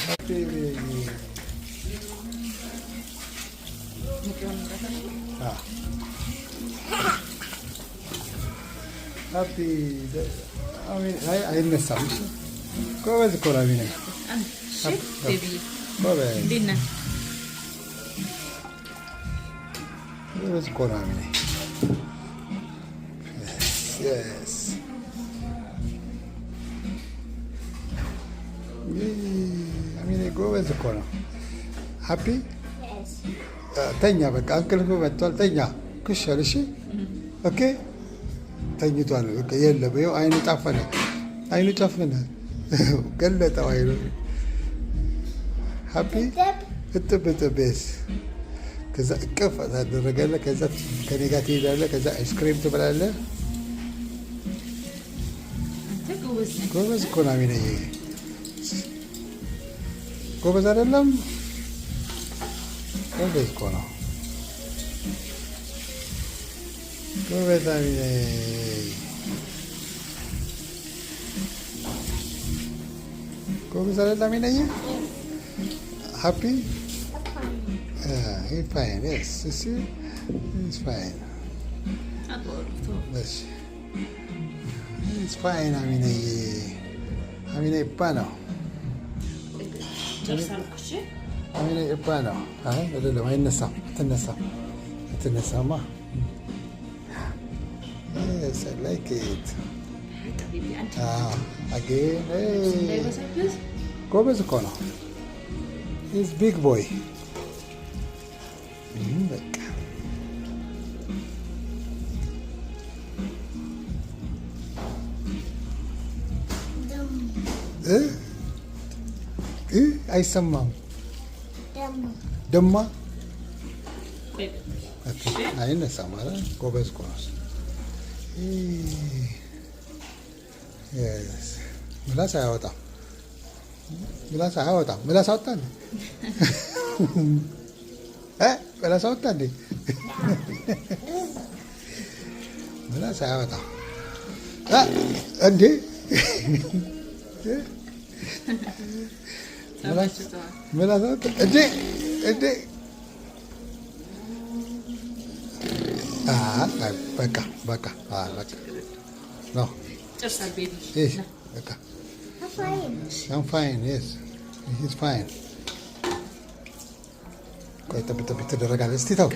happy baby. happy አይነሳም። ጎበዝ እኮ ነው አሚና። ጎበዝ እኮ ነው አሚና። አሚና ጎበዝ እኮ ነው። ሀፒ ተኛ። በቃ እንቅልፍ መጥቷል። ተኛ ኩሸል። እሺ ኦኬ ተኝቷል። በቃ የለም። ይኸው አይኑ ጨፈነ። አይኑ ጨፈነ። ገለጠው አይኑ። ሀፒ እጥብ እጥብስ። ከዛ እቅፍ ታደረጋለህ። ከዛ ከኔ ጋር ትሄዳለህ። ከዛ አይስክሪም ትበላለህ። ጎበዝ እኮ ነው አሚና። ጎበዝ አይደለም? ጎበዝ እኮ ነው። ጎበዝ አሚና። ጎበዝ አይደለም አሚና? ሀፒ he's fine. Yes, you see, he's fine. Yes, he's fine. አሚና ይባላል። አሚና ይባላል። አይ አይደለም፣ አይነሳም። አትነሳማ። Yes, I like it. Again. Hey. ጎበዝ እኮ ነው። He's big boy. በቃ አይሰማም። ደማ አይነሳም ማለት ጎበዝ እኮ ነው። ምላስ አያወጣም። ምላስ አያወጣም። ምላስ አወጣ እንዴ? ምላስ አወጣ እንዴ? ምላስ አያወጣም እንዴ? ምላስ አወጣ እንዴ? በቃ ነው። በቃ I'm fine. Yes, he's fine. ቆይ ጠብቅ ትደረጋለህ። እስቲ ተው